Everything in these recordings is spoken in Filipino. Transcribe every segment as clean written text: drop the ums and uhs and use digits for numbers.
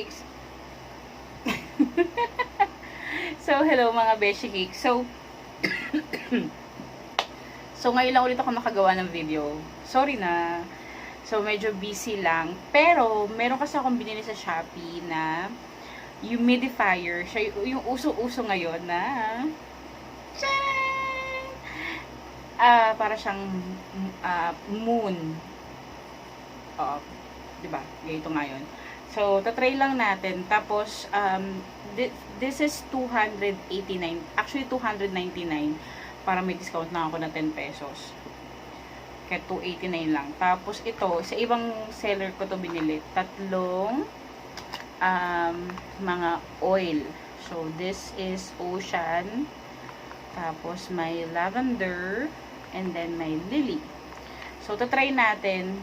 beshycakes. So, hello mga beshycakes. So ngayon lang ulit ako nakagawa ng video. Sorry na. So, medyo busy lang. Pero, meron kasi akong binili sa Shopee na humidifier. Siya yung uso-uso ngayon na tcharan! Para siyang moon. Oo. Diba? Ganito ngayon. So, tatry lang natin. Tapos, this is 289. Actually, 299. Para may discount na ako na 10 pesos. Kaya 289 lang. Tapos, ito, sa ibang seller ko to binili. Tatlong mga oil. So, this is ocean. Tapos, may lavender. And then, may lily. So, tatry natin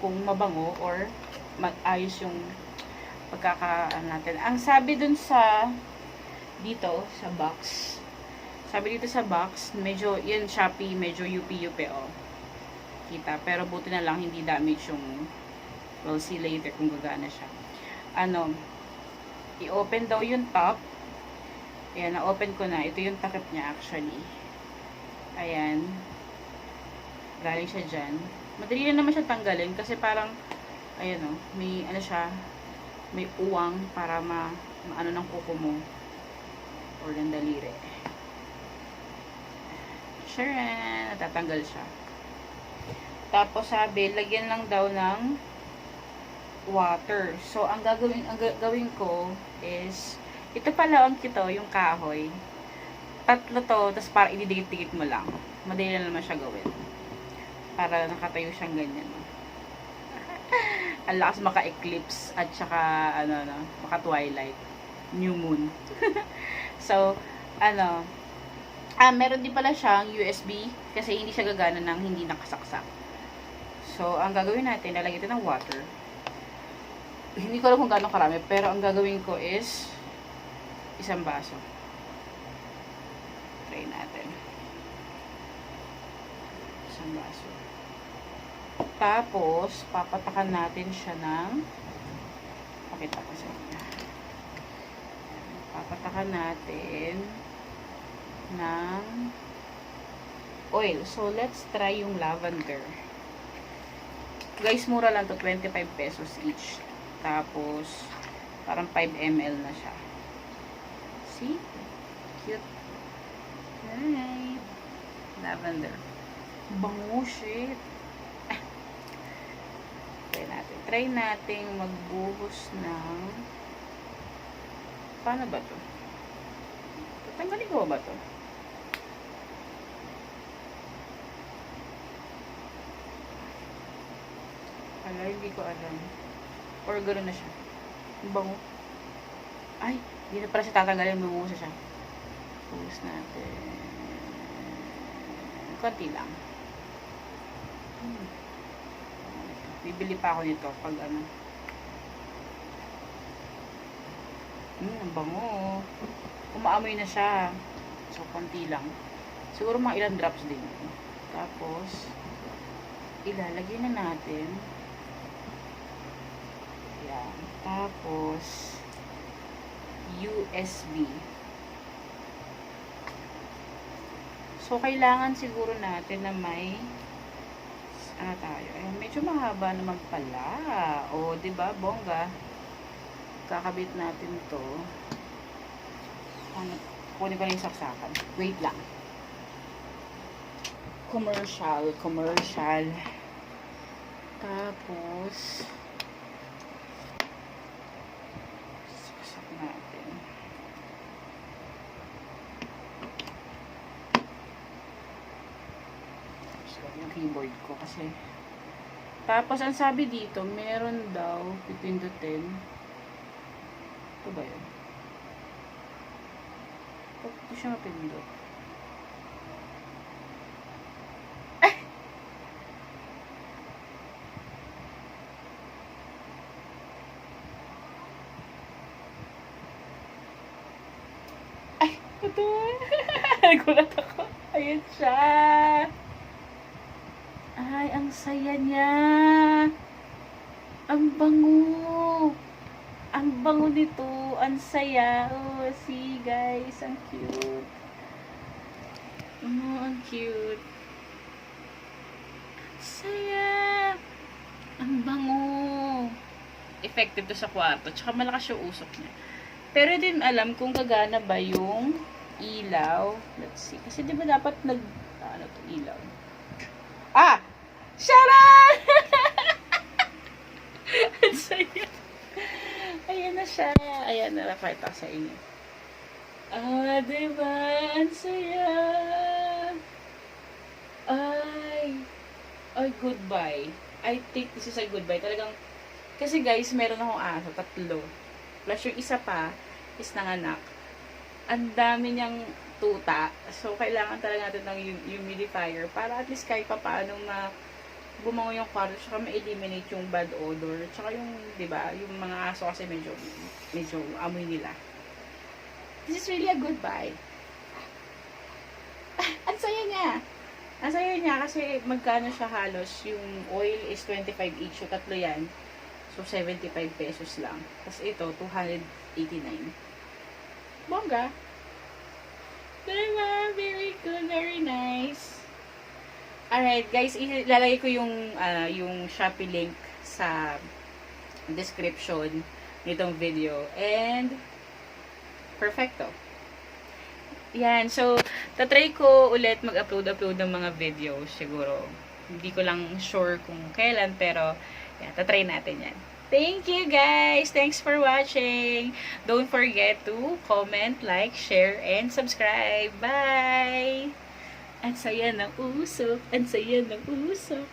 kung mabango or mag-ayos yung pagkakaan natin. Ang sabi dun sa dito, sa box. Sabi dito sa box, medyo, yun, Shopee, medyo UP-UP, oh. Kita. Pero buti na lang, hindi damage yung, we'll see later kung gagana siya. I-open daw yung top. Ayan, na-open ko na. Ito yung takip niya, actually. Ayan. Galing siya dyan. Madali na naman siya tanggalin, kasi parang, ayan, oh, may, siya, may uwang para maano ng kuko mo. Or ng daliri. Sure, natatanggal siya. Tapos sabi, lagyan lang daw ng water. So, ang gagawin ko is, ito pala ang kito, yung kahoy. Tatlo to, tapos para ididikit-dikit mo lang. Madali na naman siya gawin. Para nakatayo siyang ganyan. Ang lakas maka-eclipse at saka, maka-twilight. New moon. So, meron din pala siyang USB kasi hindi siya gagana ng hindi nakasaksak. So, ang gagawin natin, lalagyan natin ng water. Hindi ko alam kung gaano karami, pero ang gagawin ko is isang baso. Try natin. Isang baso. Tapos, papatakan natin siya ng pakita ko sa inyo. Papatakan natin ng oil. So, let's try yung lavender. Guys, mura lang to, 25 pesos each. Tapos, parang 5 ml na siya. See? Cute. Right. Lavender. Bango, shit. Try natin magbuhos ng paano ba to? Tatanggalin ko ba to? Hindi ko alam. Or gano'n na siya. Bango. Ay, hindi na pala siya tatanggalin. Bubuhos siya. Buhos natin. Konti lang. Bibili pa ako nito pag ang bango. Umaamoy na siya. So, konti lang. Siguro mga ilang drops din. Tapos, ilalagay na natin. Yan. Tapos, USB. So, kailangan siguro natin na may tayo. Ayan, medyo mahaba naman pala. O, diba, bongga. Kakabit natin to. Kunin ko na yung saksakan. Wait lang. Commercial. Tapos, saksak natin. Yung keyboard ko kasi. Tapos, ang sabi dito, meron daw pipindutin. Ito ba yun? Ito siya mapindot. Ay! Ito! Nagulat ako. Ayan siya! Ay, ang saya niya. Ang bango. Ang bango nito. Ang saya. Oh, see guys. Ang cute. Oh, ang cute. Saya. Ang bango. Effective to sa kwarto. Tsaka malakas yung usok niya. Pero din alam kung gagana ba yung ilaw. Let's see. Kasi di ba dapat ano to, ilaw? Ah! Sharon! Ang saya. Ayan na siya. Ayan, napakita ko sa inyo. Ah, diba? Ang saya. Ay, goodbye. I think this is a goodbye. Talagang, kasi guys, meron akong aso, 3. Plus yung isa pa, is nanganak. Ang dami niyang tuta. So, kailangan talaga natin ng humidifier para at least kahit pa paano bumango yung kwarto, tsaka ma-eliminate yung bad odor. Tsaka yung, di ba, yung mga aso kasi medyo amoy nila. This is really a goodbye. Ang saya niya. Ang saya niya kasi magkano siya halos. Yung oil is 25 each. Yung 3 yan. So, 75 pesos lang. Tapos ito, 289. Bongga. Diba? Very good. Very nice. Alright, guys. Ilalagay ko yung Shopee link sa description nitong video. And, perfecto. Yan. So, tatry ko ulit mag-upload ng mga videos. Siguro, hindi ko lang sure kung kailan. Pero, yan. Tatry natin yan. Thank you, guys. Thanks for watching. Don't forget to comment, like, share, and subscribe. Bye! Ang saya ng usok. Ang saya ng usok.